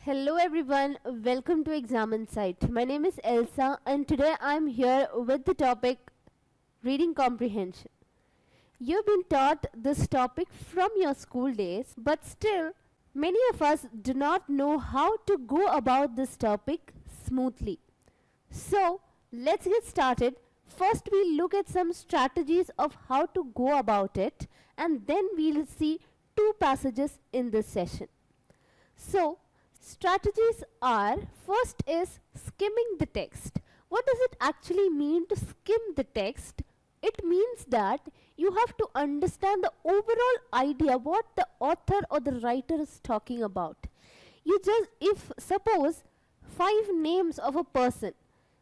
Hello everyone, welcome to Exam Insight. My name is Elsa and today I'm here with the topic Reading Comprehension. You've been taught this topic from your school days, but still many of us do not know how to go about this topic smoothly. So let's get started. First we'll look at some strategies of how to go about it, and then we'll see two passages in this session. So strategies are, first is skimming the text. What does it actually mean to skim the text? It means that you have to understand the overall idea what the author or the writer is talking about. If suppose 5 names of a person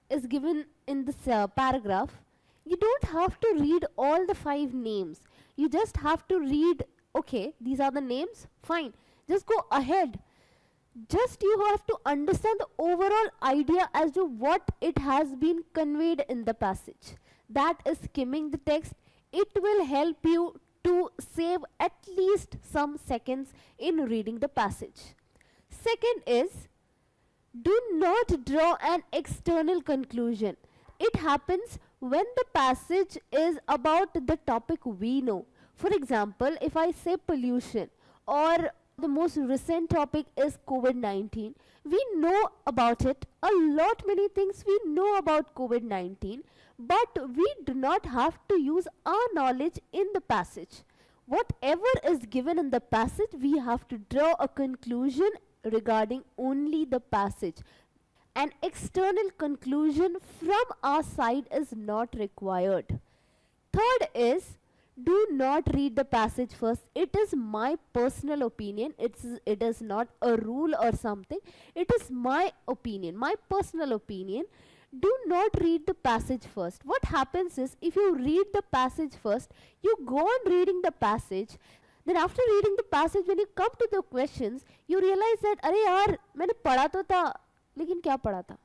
is given in this paragraph, you don't have to read all the 5 names. You just have to read, okay, these are the names, fine. Just go ahead. Just you have to understand the overall idea as to what it has been conveyed in the passage. That is skimming the text. It will help you to save at least some seconds in reading the passage. Second is, do not draw an external conclusion. It happens when the passage is about the topic we know. For example, if I say pollution, or the most recent topic is COVID-19. We know about it, a lot many things we know about COVID-19, but we do not have to use our knowledge in the passage. Whatever is given in the passage, we have to draw a conclusion regarding only the passage. An external conclusion from our side is not required. Third is, do not read the passage first. It is my personal opinion. It is not a rule or something. It is my opinion, my personal opinion. Do not read the passage first. What happens is, if you read the passage first, you go on reading the passage. Then after reading the passage, when you come to the questions, you realize that, अरे यार, मैंने पढ़ा तो था, लेकिन क्या पढ़ा था?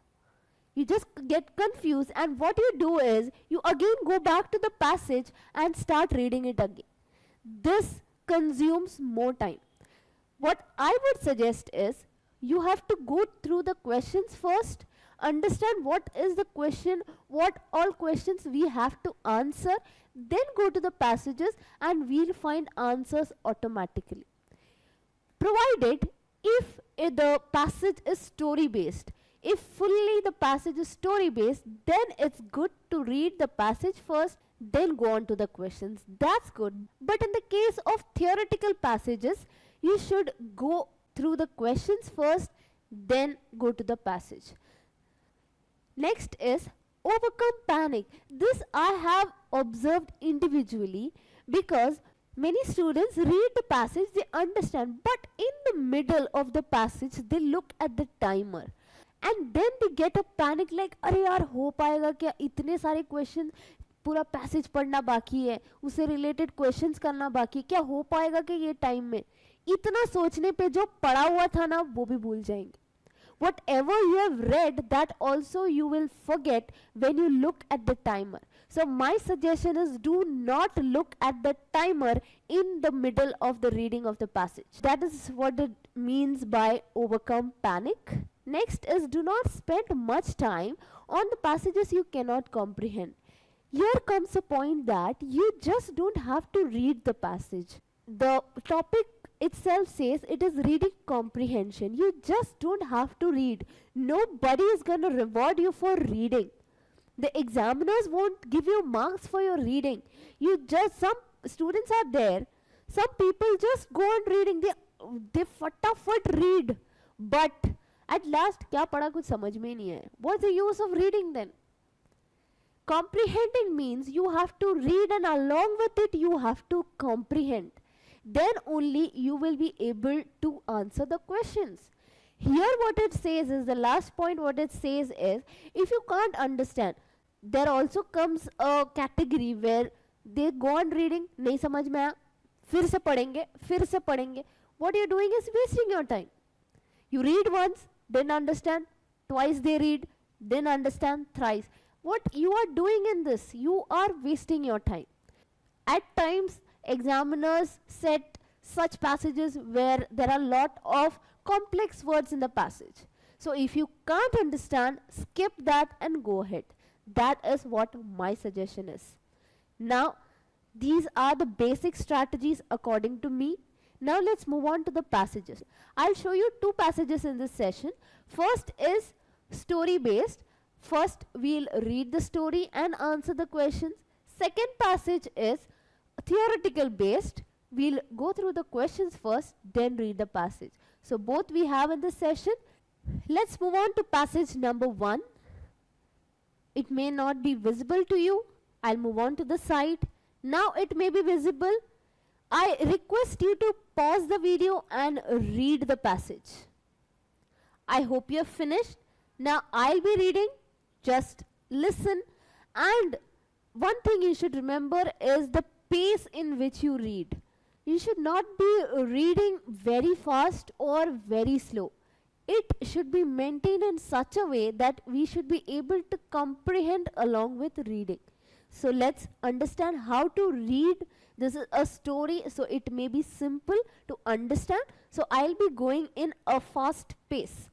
You just get confused, and what you do is, you again go back to the passage and start reading it again. This consumes more time. What I would suggest is, you have to go through the questions first, understand what is the question, what all questions we have to answer, then go to the passages and we'll find answers automatically. Provided if the passage is story based. If fully the passage is story based, then it's good to read the passage first, then go on to the questions. That's good. But in the case of theoretical passages, you should go through the questions first, then go to the passage. Next is overcome panic. This I have observed individually, because many students read the passage, they understand, but in the middle of the passage, they look at the timer. And then they get a panic like, अरे यार हो पाएगा क्या, इतने सारे question, पूरा passage पढ़ना बाकी है, उससे रिलेटेड क्वेश्चंस करना बाकी है, क्या हो पाएगा कि ये टाइम में? इतना सोचने पे जो पढ़ा हुआ था ना, वो भी भूल जाएंगे. Whatever you have read, that also you will forget when you look at the timer. So my suggestion is, do not look at the timer in the middle of the reading of the passage. That is what it means by overcome panic. Next is, do not spend much time on the passages you cannot comprehend. Here comes a point that you just don't have to read the passage. The topic itself says it is reading comprehension. You just don't have to read. Nobody is going to reward you for reading. The examiners won't give you marks for your reading. Some students are there. Some people just go on reading. They fatafat read. But at last, क्या पढ़ा कुछ समझ में नहीं है. What's the use of reading then? Comprehending means you have to read, and along with it you have to comprehend. Then only you will be able to answer the questions. Here what it says is, the last point what it says is, if you can't understand, there also comes a category where they go on reading, नहीं समझ में आया, फिर से पढ़ेंगे. What you're doing is wasting your time. You read once, then understand, twice they read, then understand, thrice. What you are doing in this, you are wasting your time. At times, examiners set such passages where there are a lot of complex words in the passage. So if you can't understand, skip that and go ahead. That is what my suggestion is. Now, these are the basic strategies according to me. Now let's move on to the passages. I'll show you two passages in this session. First is story based. First we'll read the story and answer the questions. Second passage is theoretical based. We'll go through the questions first, then read the passage. So both we have in this session. Let's move on to passage number 1. It may not be visible to you. I'll move on to the side. Now it may be visible. I request you to pause the video and read the passage. I hope you have finished. Now I'll be reading. Just listen. And one thing you should remember is the pace in which you read. You should not be reading very fast or very slow. It should be maintained in such a way that we should be able to comprehend along with reading. So let's understand how to read. This is a story, so it may be simple to understand. So I'll be going in a fast pace.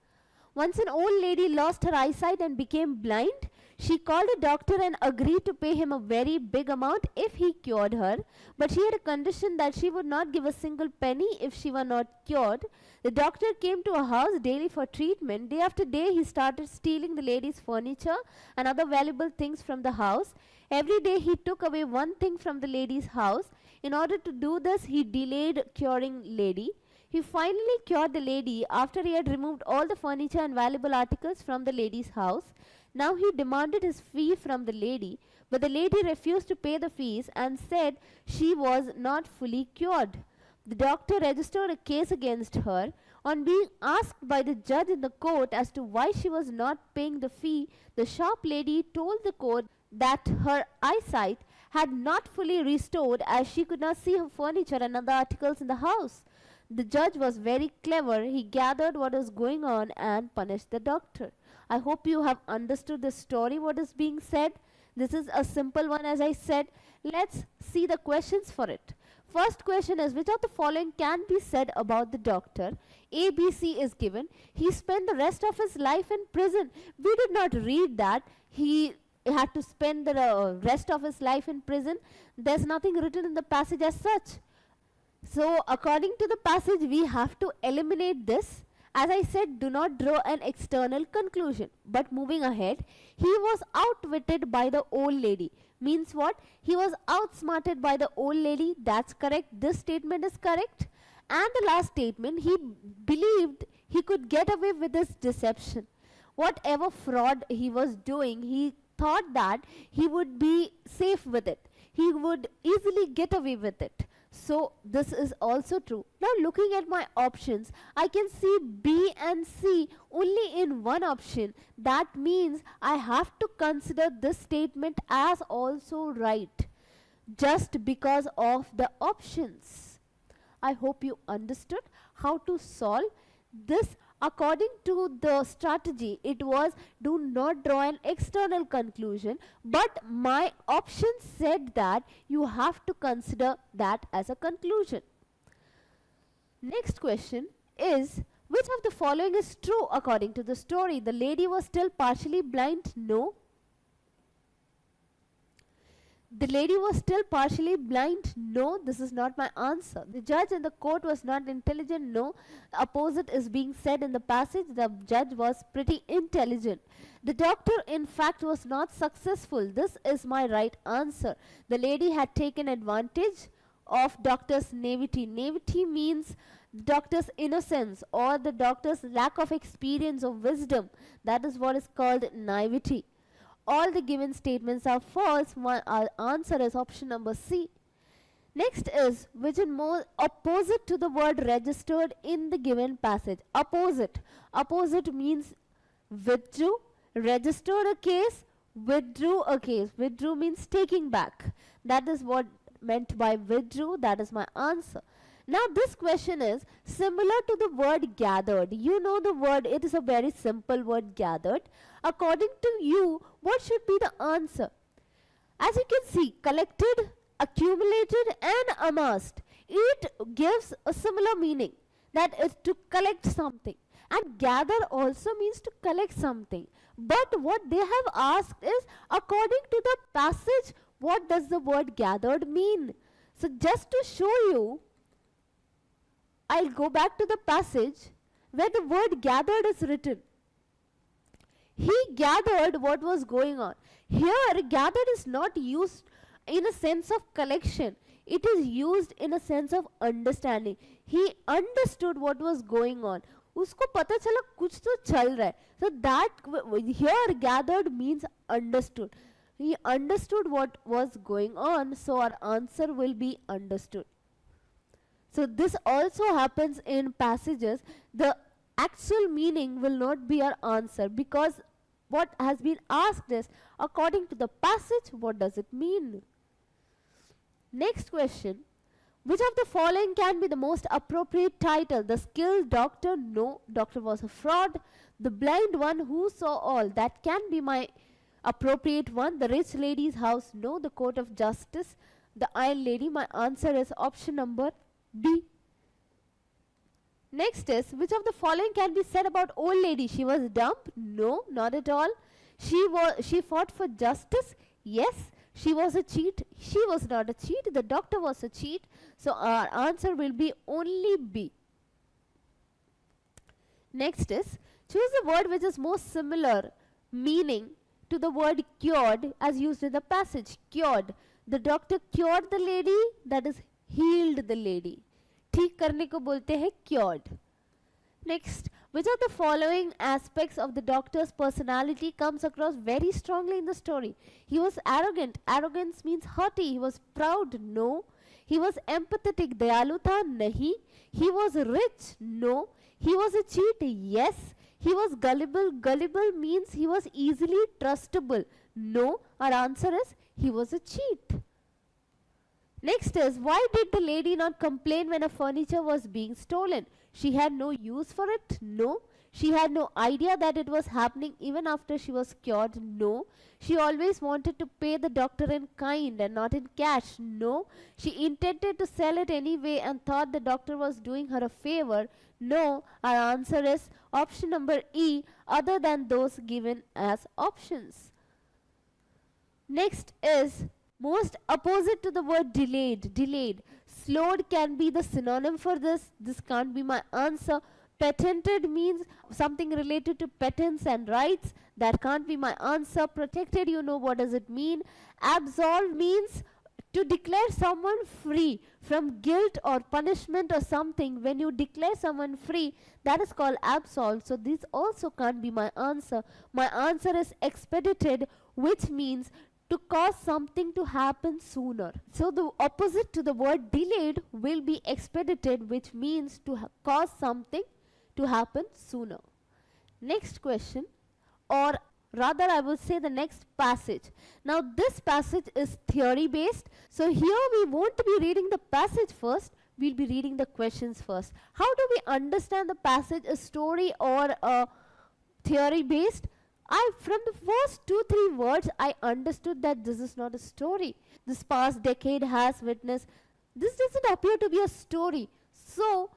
Once an old lady lost her eyesight and became blind. She called a doctor and agreed to pay him a very big amount if he cured her, but she had a condition that she would not give a single penny if she were not cured. The doctor came to her house daily for treatment. Day after day he started stealing the lady's furniture and other valuable things from the house. Every day he took away one thing from the lady's house. In order to do this, he delayed curing lady. He finally cured the lady after he had removed all the furniture and valuable articles from the lady's house. Now he demanded his fee from the lady, but the lady refused to pay the fees and said she was not fully cured. The doctor registered a case against her. On being asked by the judge in the court as to why she was not paying the fee, the shop lady told the court that her eyesight had not fully restored as she could not see her furniture and other articles in the house. The judge was very clever. He gathered what was going on and punished the doctor. I hope you have understood the story, what is being said. This is a simple one, as I said. Let's see the questions for it. First question is, which of the following can be said about the doctor? A, B, C is given. He spent the rest of his life in prison. We did not read that he had to spend the rest of his life in prison. There's nothing written in the passage as such. So according to the passage, we have to eliminate this. As I said, do not draw an external conclusion. But moving ahead, he was outwitted by the old lady. Means what? He was outsmarted by the old lady. That's correct. This statement is correct. And the last statement, he believed he could get away with this deception. Whatever fraud he was doing, he thought that he would be safe with it. He would easily get away with it. So this is also true. Now looking at my options, I can see B and C only in one option. That means I have to consider this statement as also right, just because of the options. I hope you understood how to solve this. According to the strategy, it was do not draw an external conclusion, but my option said that you have to consider that as a conclusion. Next question is, which of the following is true according to the story? The lady was still partially blind? No. The lady was still partially blind? No, this is not my answer. The judge in the court was not intelligent? No. The opposite is being said in the passage. The judge was pretty intelligent. The doctor in fact was not successful. This is my right answer. The lady had taken advantage of doctor's naivety. Naivety means doctor's innocence or the doctor's lack of experience or wisdom. That is what is called naivety. All the given statements are false. Our answer is option number C. Next is, which is more opposite to the word registered in the given passage? Opposite. Opposite means withdrew, registered a case, withdrew a case. Withdrew means taking back. That is what meant by withdrew. That is my answer. Now this question is similar to the word gathered. You know the word, it is a very simple word, gathered. According to you, what should be the answer? As you can see, collected, accumulated and amassed. It gives a similar meaning. that is to collect something. And gather also means to collect something. But what they have asked is, according to the passage, what does the word gathered mean? So just to show you, I'll go back to the passage where the word gathered is written. He gathered what was going on. Here, gathered is not used in a sense of collection. It is used in a sense of understanding. He understood what was going on. उसको पता चला कुछ तो चल रहा है. So that here gathered means understood. He understood what was going on, so our answer will be understood. So this also happens in passages. The actual meaning will not be our answer, because what has been asked is, according to the passage, what does it mean? Next question. Which of the following can be the most appropriate title? The skilled doctor? No, doctor was a fraud. The blind one who saw all? That can be my appropriate one. The rich lady's house? No. The court of justice? The iron lady? My answer is option number B. Next is, which of the following can be said about old lady? She was dumb? No, not at all. She fought for justice? Yes. She was a cheat? She was not a cheat. The doctor was a cheat. So our answer will be only B. Next is, choose the word which is most similar meaning to the word cured as used in the passage. Cured. The doctor cured the lady, that is healed the lady. ठीक करने को बोलते हैं cured. Next, which of the following aspects of the doctor's personality comes across very strongly in the story? He was arrogant. Arrogance means haughty. He was proud. No. He was empathetic. Dayalu tha? Nahi. He was rich. No. He was a cheat. Yes. He was gullible. Gullible means he was easily trustable. No. Our answer is he was a cheat. Next is, why did the lady not complain when her furniture was being stolen? She had no use for it? No. She had no idea that it was happening even after she was cured? No. She always wanted to pay the doctor in kind and not in cash? No. She intended to sell it anyway and thought the doctor was doing her a favor? No. Our answer is option number E, other than those given as options. Next is, most opposite to the word delayed. Delayed. Slowed can be the synonym for this. This can't be my answer. Patented means something related to patents and rights. That can't be my answer. Protected, you know what does it mean. Absolved means to declare someone free from guilt or punishment or something. When you declare someone free, that is called absolved. So this also can't be my answer. My answer is expedited, which means to cause something to happen sooner. So the opposite to the word delayed will be expedited, which means to cause something to happen sooner. Next question, or rather I will say the next passage. Now this passage is theory based. So here we won't be reading the passage first, we'll be reading the questions first. How do we understand the passage, a story or a theory based? From the first 2-3 words, I understood that this is not a story. This past decade has witnessed. This doesn't appear to be a story. So,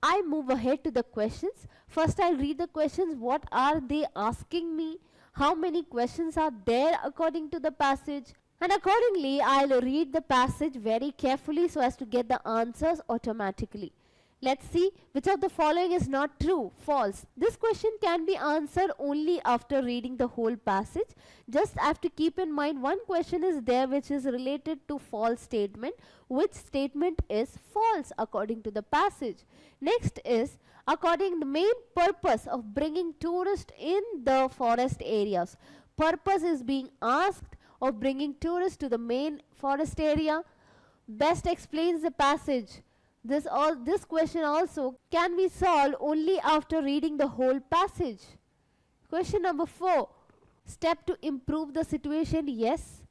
I move ahead to the questions. First, I'll read the questions. What are they asking me? How many questions are there according to the passage? And accordingly, I'll read the passage very carefully so as to get the answers automatically. Let's see which of the following is not true, false. This question can be answered only after reading the whole passage. Just have to keep in mind one question is there which is related to false statement. Which statement is false according to the passage? Next is, according the main purpose of bringing tourists in the forest areas. Purpose is being asked of bringing tourists to the main forest area. Best explains the passage. This question also can be solved only after reading the whole passage. Question number 4. Step to improve the situation, yes.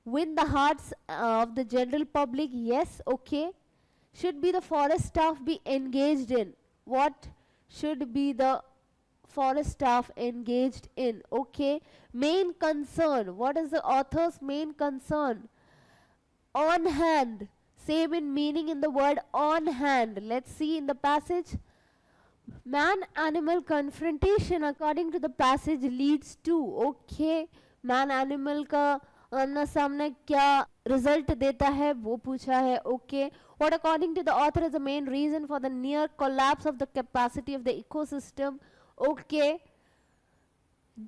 Win the hearts of the general public, yes, okay. Should be the forest staff be engaged in? What should be the forest staff engaged in? Okay. Main concern. What is the author's main concern? On hand. Same in meaning in the word on hand. Let's see in the passage. Man-animal confrontation according to the passage leads to. Okay, man-animal का आमना सामने क्या result देता है वो पूछा है. Okay, what according to the author is the main reason for the near collapse of the capacity of the ecosystem. Okay,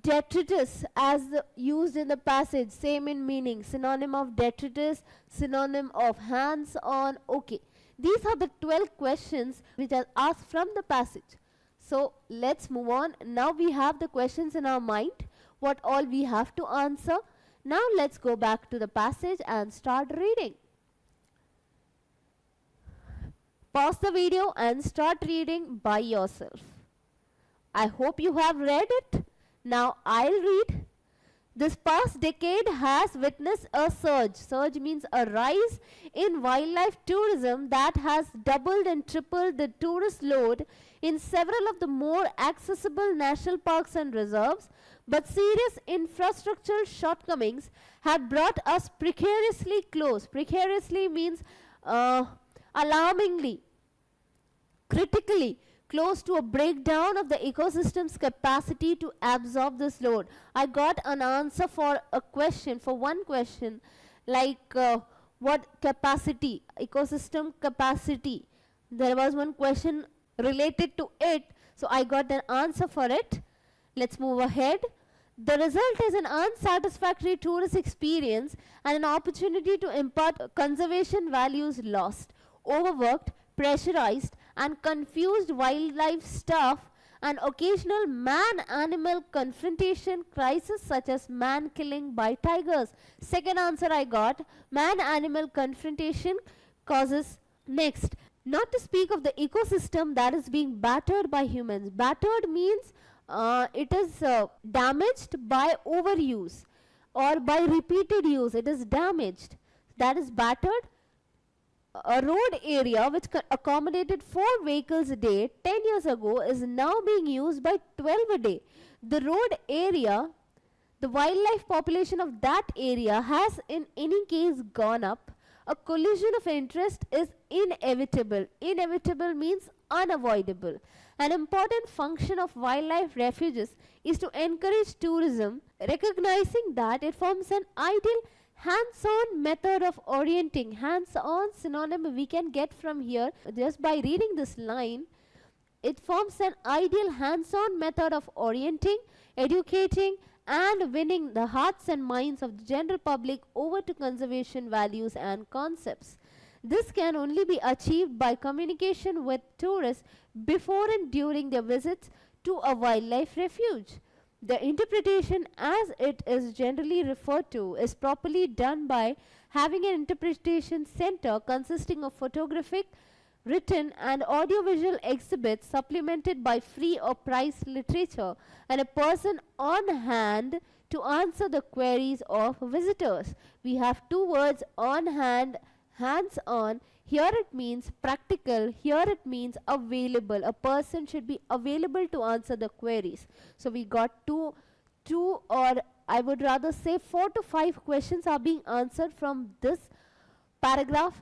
detritus as used in the passage, same in meaning. Synonym of detritus, synonym of hands-on. Okay, these are the 12 questions which are asked from the passage. So let's move on. Now we have the questions in our mind, what all we have to answer. Now let's go back to the passage and start reading. Pause the video and start reading by yourself. I hope you have read it. Now I'll read. This past decade has witnessed a surge. Surge means a rise in wildlife tourism that has doubled and tripled the tourist load in several of the more accessible national parks and reserves, but serious infrastructural shortcomings have brought us precariously close. Precariously means alarmingly, critically close to a breakdown of the ecosystem's capacity to absorb this load. I got an answer for a question, for one question, like what capacity, ecosystem capacity. There was one question related to it, so I got an answer for it. Let's move ahead. The result is an unsatisfactory tourist experience and an opportunity to impart conservation values lost. Overworked, pressurized and confused wildlife staff, and occasional man-animal confrontation crisis such as man-killing by tigers. Second answer I got, man-animal confrontation causes. Next, not to speak of the ecosystem that is being battered by humans. Battered means it is damaged by overuse or by repeated use. It is damaged. That is battered. A road area which accommodated 4 vehicles a day 10 years ago is now being used by 12 a day. The road area, the wildlife population of that area has in any case gone up. A collision of interest is inevitable. Inevitable means unavoidable. An important function of wildlife refuges is to encourage tourism, recognizing that it forms an ideal hands-on method of orienting. Hands-on synonym we can get from here just by reading this line. It forms an ideal hands-on method of orienting, educating and winning the hearts and minds of the general public over to conservation values and concepts. This can only be achieved by communication with tourists before and during their visits to a wildlife refuge. The interpretation, as it is generally referred to, is properly done by having an interpretation center consisting of photographic, written and audiovisual exhibits supplemented by free or price literature and a person on hand to answer the queries of visitors. We have 2 words, on hand, hands on. Here it means practical, here it means available. A person should be available to answer the queries. So we got two or I would rather say 4 to 5 questions are being answered from this paragraph.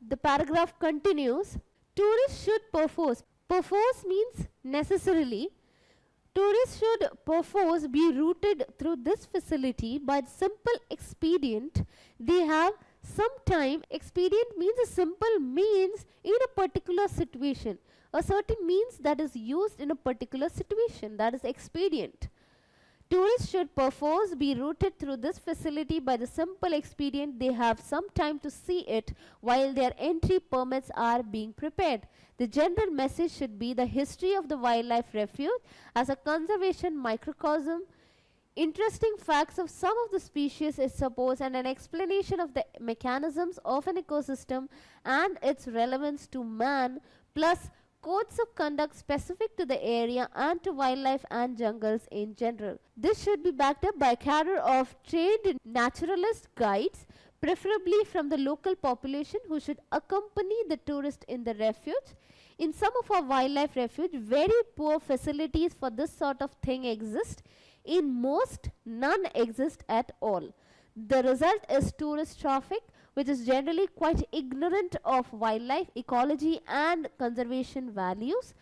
The paragraph continues. Tourists should perforce. Perforce means necessarily. Tourists should perforce be routed through this facility by the simple expedient they have. Sometime expedient means a simple means in a particular situation. A certain means that is used in a particular situation, that is expedient. Tourists should perforce be routed through this facility by the simple expedient they have some time to see it while their entry permits are being prepared. The general message should be the history of the wildlife refuge as a conservation microcosm, interesting facts of some of the species is supposed, and an explanation of the mechanisms of an ecosystem and its relevance to man, plus codes of conduct specific to the area and to wildlife and jungles in general. This should be backed up by a cadre of trained naturalist guides, preferably from the local population, who should accompany the tourist in the refuge. In some of our wildlife refuge, very poor facilities for this sort of thing exist. In most, none exist at all. The result is tourist traffic, which is generally quite ignorant of wildlife, ecology and conservation values,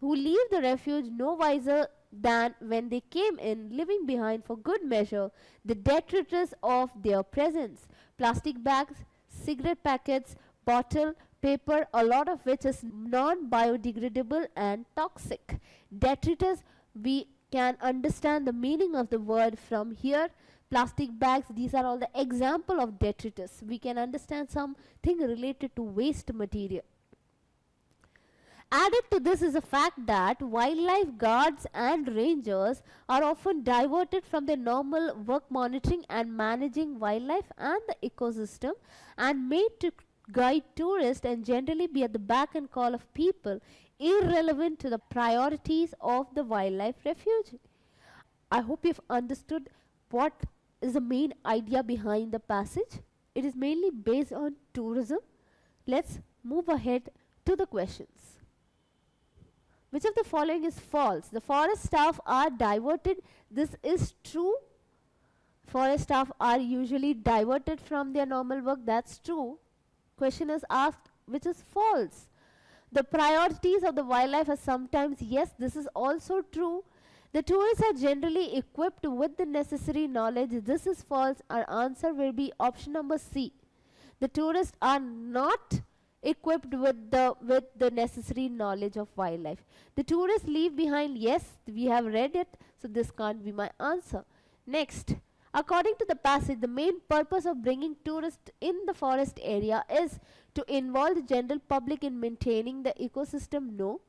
who leave the refuge no wiser than when they came in, leaving behind for good measure the detritus of their presence. Plastic bags, cigarette packets, bottle, paper, a lot of which is non-biodegradable and toxic. Detritus, we can understand the meaning of the word from here. Plastic bags, these are all the example of detritus. We can understand something related to waste material. Added to this is the fact that wildlife guards and rangers are often diverted from their normal work monitoring and managing wildlife and the ecosystem and made to guide tourists and generally be at the beck and call of people irrelevant to the priorities of the wildlife refuge. I hope you've understood what is the main idea behind the passage. It is mainly based on tourism. Let's move ahead to the questions. Which of the following is false? The forest staff are diverted. This is true. Forest staff are usually diverted from their normal work. That's true. Question is asked, which is false? The priorities of the wildlife are sometimes, yes, this is also true. The tourists are generally equipped with the necessary knowledge. This is false. Our answer will be option number C. The tourists are not equipped with the necessary knowledge of wildlife. The tourists leave behind, yes, we have read it, so this can't be my answer. Next, according to the passage, the main purpose of bringing tourists in the forest area is to involve the general public in maintaining the ecosystem. No.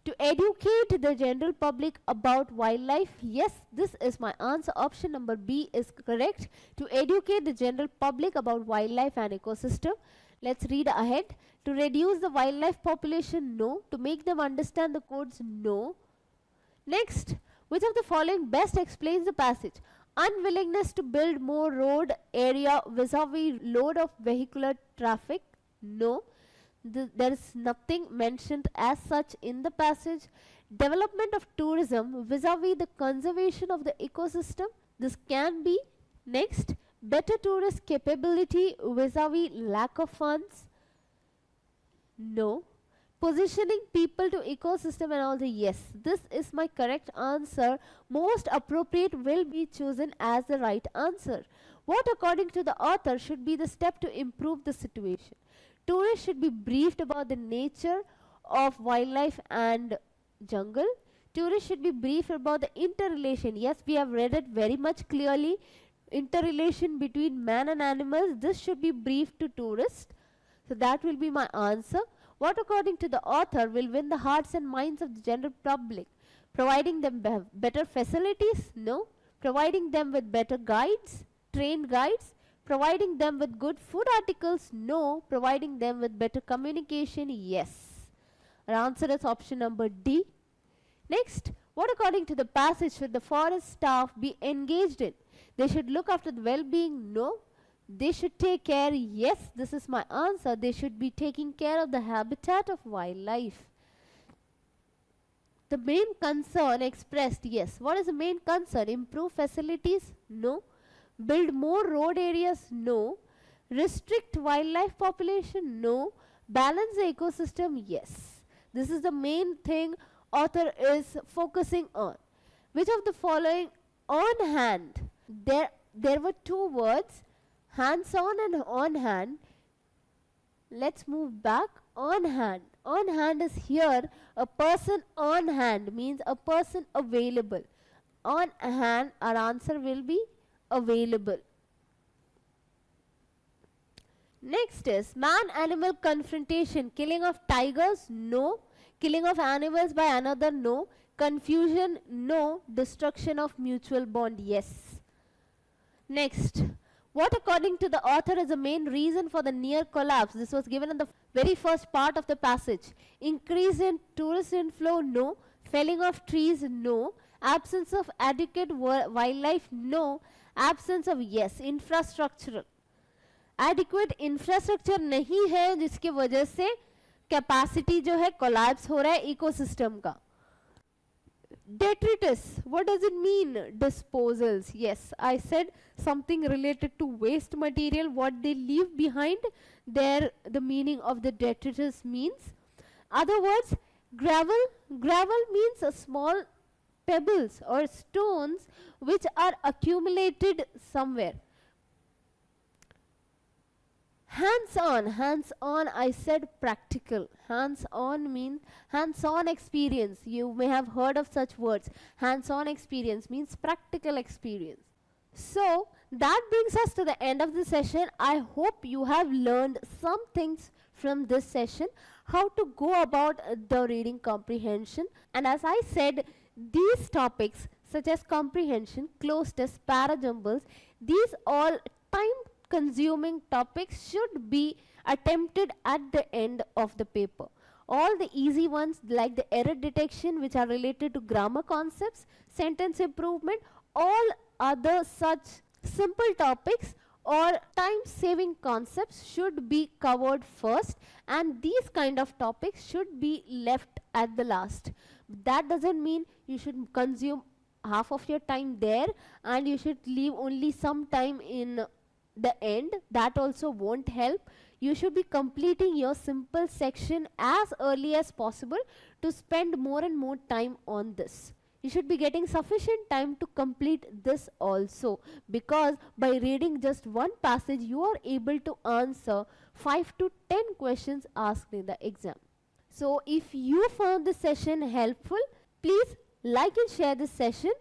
To educate the general public about wildlife, yes, this is my answer. Option number B is correct. To educate the general public about wildlife and ecosystem. Let's read ahead. To reduce the wildlife population, no. To make them understand the codes, no. Next, which of the following best explains the passage? Unwillingness to build more road area vis-a-vis load of vehicular traffic, no. There is nothing mentioned as such in the passage. Development of tourism vis-a-vis the conservation of the ecosystem, this can be. Next, better tourist capability vis-a-vis lack of funds, no. Positioning people to ecosystem and all the, yes, this is my correct answer. Most appropriate will be chosen as the right answer. What according to the author should be the step to improve the situation? Tourists should be briefed about the nature of wildlife and jungle. Tourists should be briefed about the interrelation. Yes, we have read it very much clearly. Interrelation between man and animals, this should be briefed to tourists. So that will be my answer. What according to the author will win the hearts and minds of the general public? Providing them better facilities? No. Providing them with better guides, trained guides? Providing them with good food articles? No. Providing them with better communication? Yes. Our answer is option number D. Next, what according to the passage should the forest staff be engaged in? They should look after the well-being? No. They should take care? Yes, this is my answer. They should be taking care of the habitat of wildlife. The main concern expressed, yes. What is the main concern? Improve facilities? No. Build more road areas? No. Restrict wildlife population? No. Balance the ecosystem? Yes. This is the main thing author is focusing on. Which of the following on hand? There were two words, hands on and on hand. Let's move back. On hand. On hand is here. A person on hand means a person available. On hand, our answer will be available. Next is man-animal confrontation. Killing of tigers? No. Killing of animals by another? No. Confusion? No. Destruction of mutual bond? Yes. Next. What according to the author is the main reason for the near collapse? This was given in the very first part of the passage. Increase in tourist inflow? No. Felling of trees? No. Absence of adequate wildlife? No. Absence of, yes, infrastructural. Adequate infrastructure नहीं है जिसकी वजह से capacity जो है collapse हो रहा है इकोसिस्टम का. Detritus, what does it mean? Disposals. Yes, I said something related to waste material, what they leave behind. There, the meaning of the detritus means. Other words, gravel. Gravel means a small pebbles or stones which are accumulated somewhere. Hands-on, I said practical. Hands-on means hands-on experience. You may have heard of such words. Hands-on experience means practical experience. So that brings us to the end of the session. I hope you have learned some things from this session, how to go about the reading comprehension. And as I said, these topics such as comprehension, close test, parajumbles, these all time consuming topics should be attempted at the end of the paper. All the easy ones like the error detection, which are related to grammar concepts, sentence improvement, all other such simple topics or time saving concepts should be covered first, and these kind of topics should be left at the last. That doesn't mean you should consume half of your time there and you should leave only some time in the end. That also won't help. You should be completing your simple section as early as possible to spend more and more time on this. You should be getting sufficient time to complete this also, because by reading just one passage you are able to answer 5 to 10 questions asked in the exam. So if you found this session helpful, please like and share this session.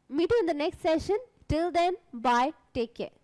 Meet you in the next session. Till then, bye, take care.